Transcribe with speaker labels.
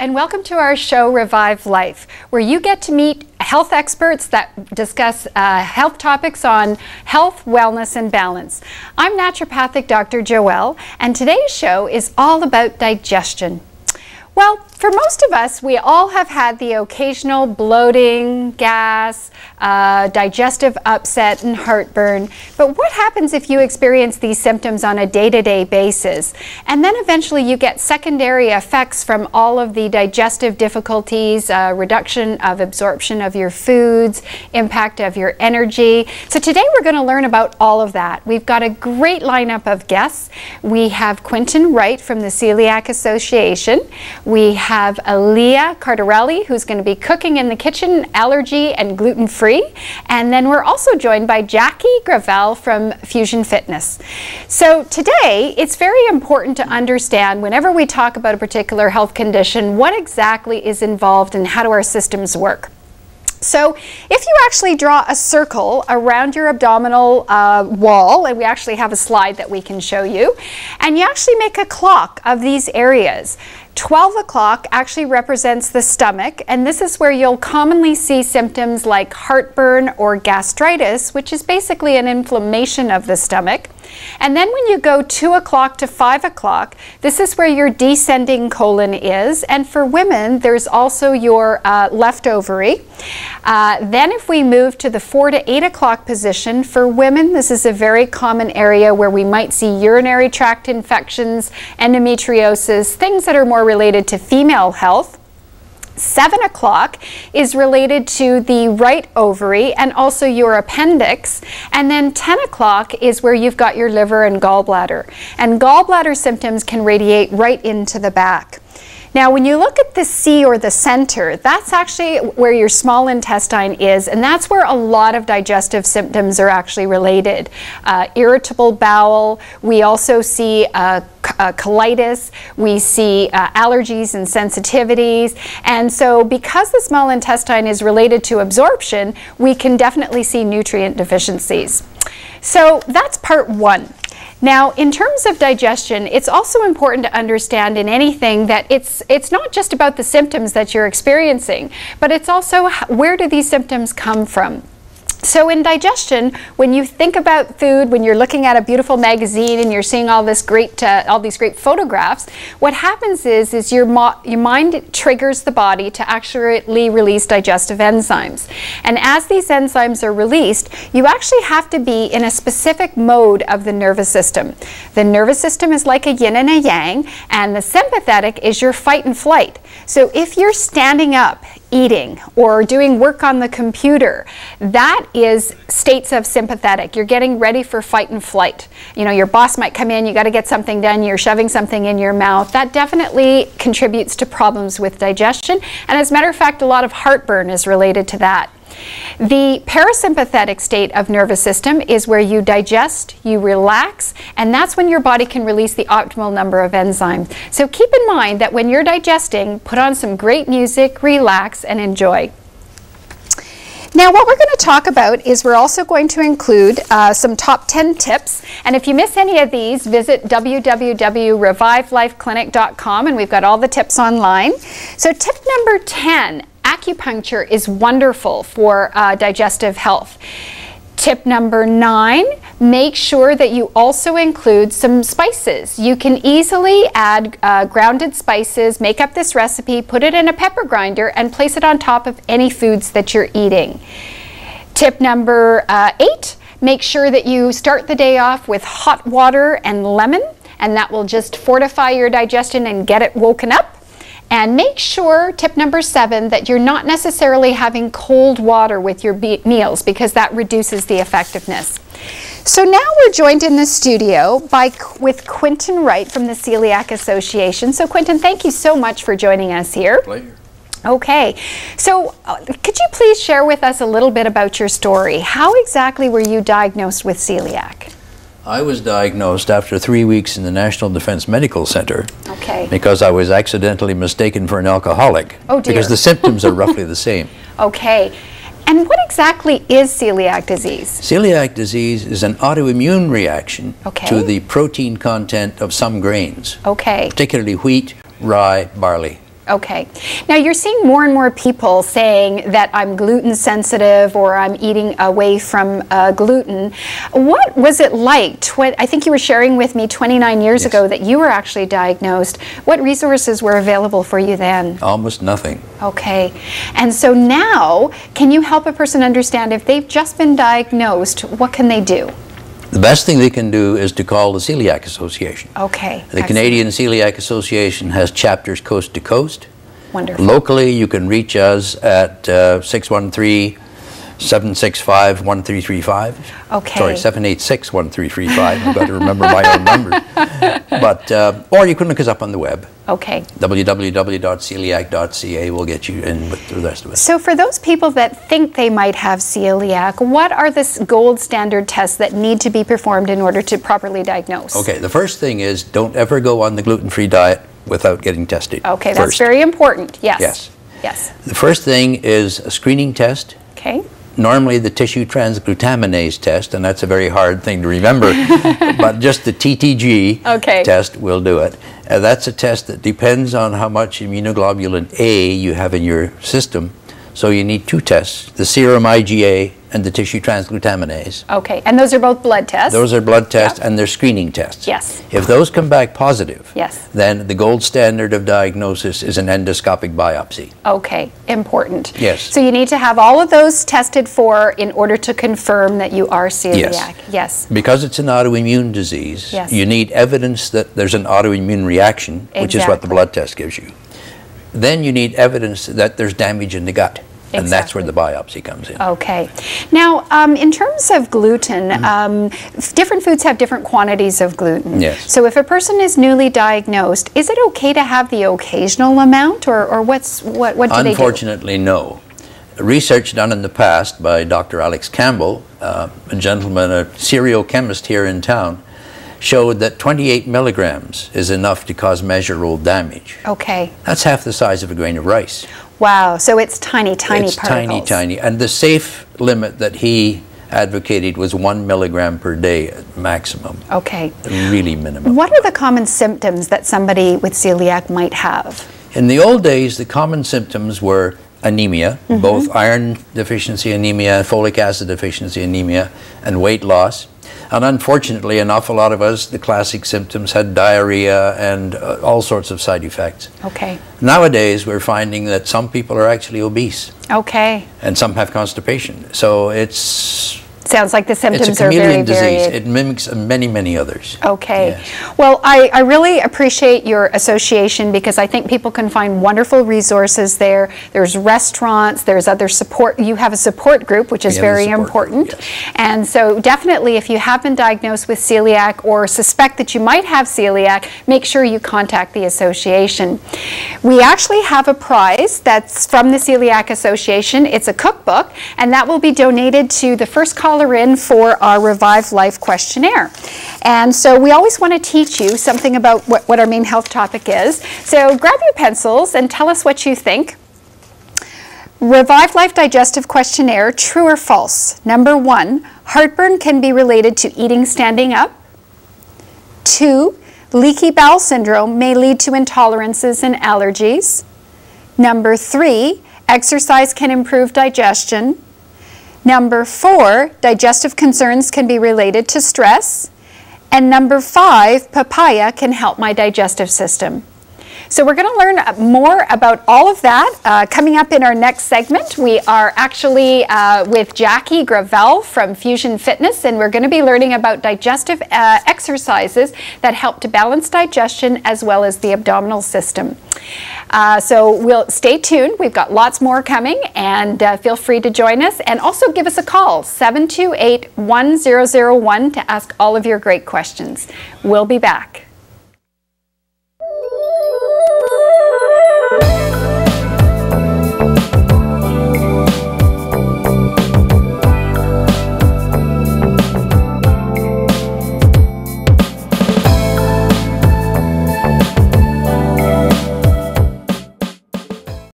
Speaker 1: and welcome to our show, Revive Life, where you get to meet health experts that discuss health topics on health, wellness, and balance. I'm naturopathic Dr. Joelle, and today's show is all about digestion. Well, for most of us, we all have had the occasional bloating, gas, digestive upset, and heartburn. But what happens if you experience these symptoms on a day-to-day basis? And then eventually you get secondary effects from all of the digestive difficulties, reduction of absorption of your foods, impact of your energy. So today we're going to learn about all of that. We've got a great lineup of guests. We have Quentin Wright from the Celiac Association. We have Aaliyah Cardarelli, who's going to be cooking in the kitchen, allergy and gluten-free. And then we're also joined by Jackie Gravel from Fusion Fitness. So today, it's very important to understand whenever we talk about a particular health condition, what exactly is involved and how do our systems work. So if you actually draw a circle around your abdominal wall, and we actually have a slide that we can show you, and you actually make a clock of these areas. 12 o'clock actually represents the stomach, and this is where you'll commonly see symptoms like heartburn or gastritis, which is basically an inflammation of the stomach. And then when you go 2 o'clock to 5 o'clock, this is where your descending colon is. And for women, there's also your left ovary. Then if we move to the 4 to 8 o'clock position, for women, this is a very common area where we might see urinary tract infections, endometriosis, things that are more related to female health. 7 o'clock is related to the right ovary and also your appendix, and then 10 o'clock is where you've got your liver and gallbladder. And gallbladder symptoms can radiate right into the back. Now, when you look at the C or the center, that's actually where your small intestine is, and that's where a lot of digestive symptoms are actually related. Irritable bowel, we also see colitis, we see allergies and sensitivities, and so because the small intestine is related to absorption, we can definitely see nutrient deficiencies. So that's part one. Now, in terms of digestion, it's also important to understand in anything that it's not just about the symptoms that you're experiencing, but it's also where do these symptoms come from. So in digestion, when you think about food, when you're looking at a beautiful magazine and you're seeing all these great photographs, what happens is your mind triggers the body to accurately release digestive enzymes. And as these enzymes are released, you actually have to be in a specific mode of the nervous system. The nervous system is like a yin and a yang, and the sympathetic is your fight and flight. So if you're standing up, eating, or doing work on the computer, that is states of sympathetic. You're getting ready for fight and flight. You know, your boss might come in, you got to get something done, you're shoving something in your mouth. That definitely contributes to problems with digestion, and as a matter of fact, a lot of heartburn is related to that. The parasympathetic state of nervous system is where you digest, you relax, and that's when your body can release the optimal number of enzymes. So keep in mind that when you're digesting, put on some great music, relax, and enjoy. Now, what we're going to talk about is we're also going to include some top 10 tips. And if you miss any of these, visit www.revivelifeclinic.com, and we've got all the tips online. So tip number 10, acupuncture is wonderful for digestive health. Tip number 9, make sure that you also include some spices. You can easily add grounded spices, make up this recipe, put it in a pepper grinder, and place it on top of any foods that you're eating. Tip number 8, make sure that you start the day off with hot water and lemon, and that will just fortify your digestion and get it woken up. And make sure, tip number 7, that you're not necessarily having cold water with your meals, because that reduces the effectiveness. So now we're joined in the studio with Quentin Wright from the Celiac Association. So Quentin, thank you so much for joining us here.
Speaker 2: Pleasure.
Speaker 1: Okay, so could you please share with us a little bit about your story? How exactly were you diagnosed with celiac?
Speaker 2: I was diagnosed after 3 weeks in the National Defense Medical Center.
Speaker 1: Okay.
Speaker 2: Because I was accidentally mistaken for an alcoholic.
Speaker 1: Oh dear.
Speaker 2: Because the symptoms are roughly the same.
Speaker 1: Okay. And what exactly is celiac disease?
Speaker 2: Celiac disease is an autoimmune reaction
Speaker 1: Okay.
Speaker 2: to the protein content of some grains.
Speaker 1: Okay.
Speaker 2: Particularly wheat, rye, barley.
Speaker 1: Okay. Now you're seeing more and more people saying that I'm gluten sensitive or I'm eating away from gluten. What was it like? I think you were sharing with me 29 years ago that you were actually diagnosed. What resources were available for you then?
Speaker 2: Almost nothing.
Speaker 1: Okay. And so now, can you help a person understand if they've just been diagnosed, what can they do?
Speaker 2: The best thing they can do is to call the Celiac Association.
Speaker 1: Okay.
Speaker 2: The
Speaker 1: Excellent.
Speaker 2: Canadian Celiac Association has chapters coast to coast.
Speaker 1: Wonderful.
Speaker 2: Locally, you can reach us at 613-765-1335.
Speaker 1: Okay.
Speaker 2: Sorry, 786-1335. I've got to remember my own numbers. But, or you can look us up on the web.
Speaker 1: Okay.
Speaker 2: www.celiac.ca will get you in with the rest of it.
Speaker 1: So for those people that think they might have celiac, what are the gold standard tests that need to be performed in order to properly diagnose?
Speaker 2: Okay, the first thing is don't ever go on the gluten-free diet without getting tested.
Speaker 1: Okay, that's very important. Yes.
Speaker 2: Yes.
Speaker 1: Yes.
Speaker 2: The first thing is a screening test.
Speaker 1: Okay.
Speaker 2: Normally the tissue transglutaminase test, and that's a very hard thing to remember, but just the TTG test will do it. That's a test that depends on how much immunoglobulin A you have in your system. So you need two tests, the serum IgA and the tissue transglutaminase.
Speaker 1: Okay, and those are both blood tests?
Speaker 2: Those are blood tests and they're screening tests.
Speaker 1: Yes.
Speaker 2: If those come back positive,
Speaker 1: yes,
Speaker 2: then the gold standard of diagnosis is an endoscopic biopsy.
Speaker 1: Okay, important.
Speaker 2: Yes.
Speaker 1: So you need to have all of those tested for in order to confirm that you are celiac. Yes.
Speaker 2: Because it's an autoimmune disease, you need evidence that there's an autoimmune reaction, which is what the blood test gives you. Then you need evidence that there's damage in the gut. And that's where the biopsy comes in.
Speaker 1: Okay. Now, in terms of gluten, different foods have different quantities of gluten.
Speaker 2: Yes.
Speaker 1: So if a person is newly diagnosed, is it okay to have the occasional amount, or what do they do?
Speaker 2: Unfortunately, no. Research done in the past by Dr. Alex Campbell, a gentleman, a serial chemist here in town, showed that 28 milligrams is enough to cause measurable damage.
Speaker 1: Okay.
Speaker 2: That's half the size of a grain of rice.
Speaker 1: Wow, so it's tiny, tiny
Speaker 2: it's
Speaker 1: particles.
Speaker 2: Tiny. And the safe limit that he advocated was 1 milligram per day at maximum.
Speaker 1: Okay.
Speaker 2: Really minimum.
Speaker 1: What are the common symptoms that somebody with celiac might have?
Speaker 2: In the old days, the common symptoms were anemia, both iron deficiency anemia, folic acid deficiency anemia, and weight loss. And unfortunately, an awful lot of us, the classic symptoms had diarrhea and all sorts of side effects.
Speaker 1: Okay.
Speaker 2: Nowadays, we're finding that some people are actually obese.
Speaker 1: Okay.
Speaker 2: And some have constipation. So it's...
Speaker 1: Sounds like the symptoms
Speaker 2: are very varied. It's a chameleon disease. It mimics many, many others.
Speaker 1: Okay.
Speaker 2: Yes.
Speaker 1: Well, I really appreciate your association because I think people can find wonderful resources there. There's restaurants, there's other support. You have a support group, which is very important.
Speaker 2: Group, yes.
Speaker 1: And so definitely if you have been diagnosed with celiac or suspect that you might have celiac, make sure you contact the association. We actually have a prize that's from the Celiac Association. It's a cookbook, and that will be donated to the first caller in for our Revive Life questionnaire. And so we always want to teach you something about what our main health topic is. So grab your pencils and tell us what you think. Revive Life Digestive Questionnaire, true or false? Number 1, heartburn can be related to eating standing up. 2, leaky bowel syndrome may lead to intolerances and allergies. Number 3, exercise can improve digestion. Number 4, digestive concerns can be related to stress. And number 5, papaya can help my digestive system. So we're going to learn more about all of that coming up in our next segment. We are actually with Jackie Gravel from Fusion Fitness, and we're going to be learning about digestive exercises that help to balance digestion as well as the abdominal system. So we'll stay tuned. We've got lots more coming, and feel free to join us. And also give us a call, 728-1001, to ask all of your great questions. We'll be back.